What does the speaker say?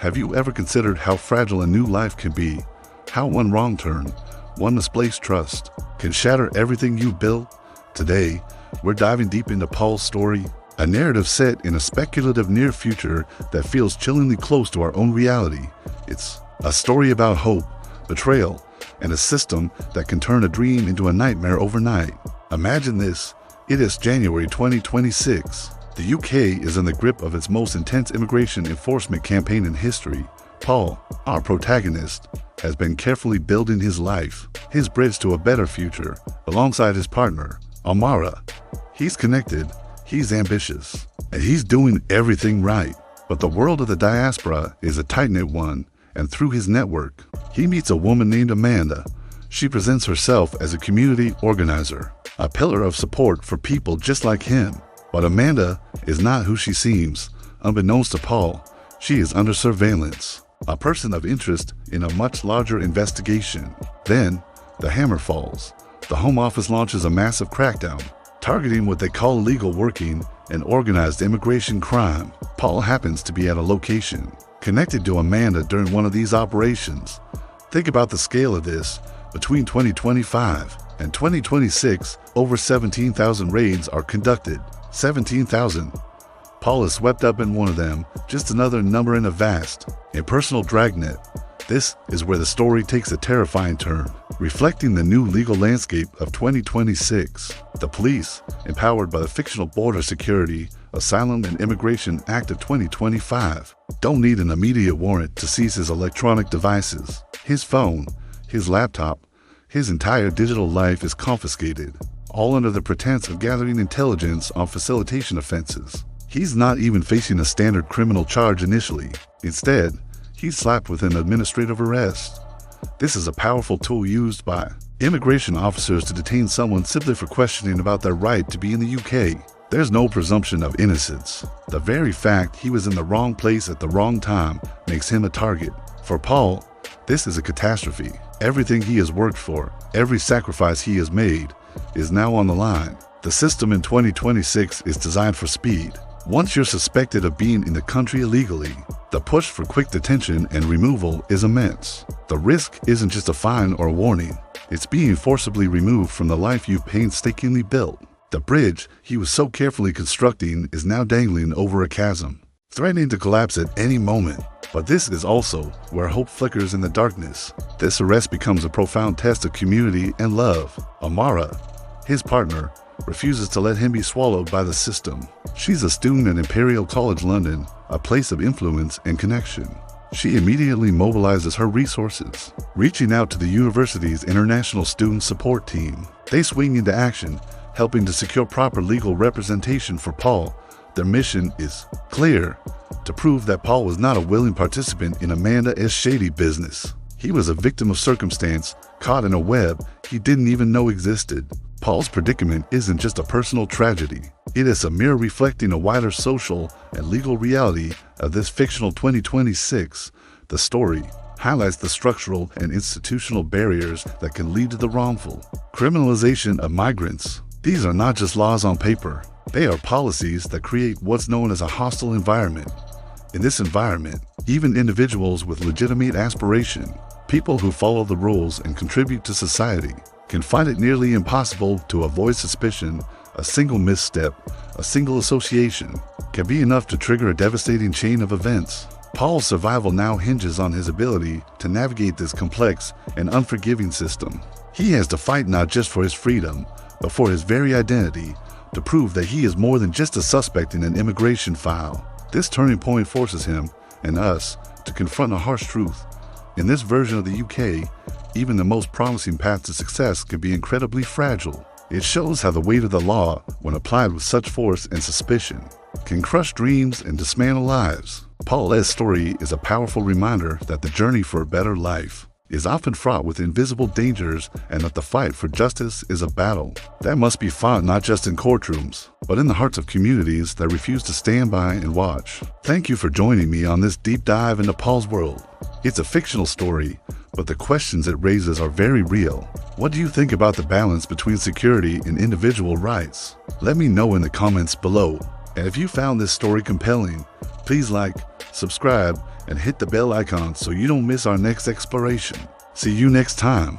Have you ever considered how fragile a new life can be? How one wrong turn, one misplaced trust, can shatter everything you built? Today, we're diving deep into Paul's story, a narrative set in a speculative near future that feels chillingly close to our own reality. It's a story about hope, betrayal, and a system that can turn a dream into a nightmare overnight. Imagine this. It is January 2026. The UK is in the grip of its most intense immigration enforcement campaign in history. Paul, our protagonist, has been carefully building his life, his bridge to a better future, alongside his partner, Amara. He's connected, he's ambitious, and he's doing everything right. But the world of the diaspora is a tight-knit one, and through his network, he meets a woman named Amanda. She presents herself as a community organizer, a pillar of support for people just like him. But Amanda is not who she seems. Unbeknownst to Paul, she is under surveillance, a person of interest in a much larger investigation. Then, the hammer falls. The Home Office launches a massive crackdown, targeting what they call illegal working and organized immigration crime. Paul happens to be at a location connected to Amanda during one of these operations. Think about the scale of this. Between 2025 and 2026, over 17,000 raids are conducted. 17,000. Paul is swept up in one of them, just another number in a vast, impersonal dragnet. This is where the story takes a terrifying turn, reflecting the new legal landscape of 2026. The police, empowered by the fictional Border Security, Asylum and Immigration Act of 2025, don't need an immediate warrant to seize his electronic devices. His phone, his laptop, his entire digital life is confiscated, all under the pretense of gathering intelligence on facilitation offenses. He's not even facing a standard criminal charge initially. Instead, he's slapped with an administrative arrest. This is a powerful tool used by immigration officers to detain someone simply for questioning about their right to be in the UK. There's no presumption of innocence. The very fact he was in the wrong place at the wrong time makes him a target. For Paul, this is a catastrophe. Everything he has worked for, every sacrifice he has made, is now on the line. The system in 2026 is designed for speed. Once you're suspected of being in the country illegally, the push for quick detention and removal is immense. The risk isn't just a fine or a warning. It's being forcibly removed from the life you've painstakingly built. The bridge he was so carefully constructing is now dangling over a chasm, threatening to collapse at any moment. But this is also where hope flickers in the darkness. This arrest becomes a profound test of community and love. Amara, his partner, refuses to let him be swallowed by the system. She's a student at Imperial College London, a place of influence and connection. She immediately mobilizes her resources, reaching out to the university's international student support team. They swing into action, helping to secure proper legal representation for Paul. Their mission is clear: to prove that Paul was not a willing participant in Amanda's shady business. He was a victim of circumstance, caught in a web he didn't even know existed. Paul's predicament isn't just a personal tragedy. It is a mirror reflecting a wider social and legal reality of this fictional 2026. The story highlights the structural and institutional barriers that can lead to the wrongful criminalization of migrants. These are not just laws on paper. They are policies that create what's known as a hostile environment. In this environment, even individuals with legitimate aspiration, people who follow the rules and contribute to society, can find it nearly impossible to avoid suspicion. A single misstep, a single association, can be enough to trigger a devastating chain of events. Paul's survival now hinges on his ability to navigate this complex and unforgiving system. He has to fight not just for his freedom, but for his very identity, to prove that he is more than just a suspect in an immigration file. This turning point forces him, and us, to confront a harsh truth. In this version of the UK, even the most promising path to success can be incredibly fragile. It shows how the weight of the law, when applied with such force and suspicion, can crush dreams and dismantle lives. Paul's story is a powerful reminder that the journey for a better life is often fraught with invisible dangers, and that the fight for justice is a battle that must be fought not just in courtrooms, but in the hearts of communities that refuse to stand by and watch. Thank you for joining me on this deep dive into Paul's world. It's a fictional story, but the questions it raises are very real. What do you think about the balance between security and individual rights? Let me know in the comments below. And if you found this story compelling, please like, subscribe, and hit the bell icon so you don't miss our next exploration. See you next time.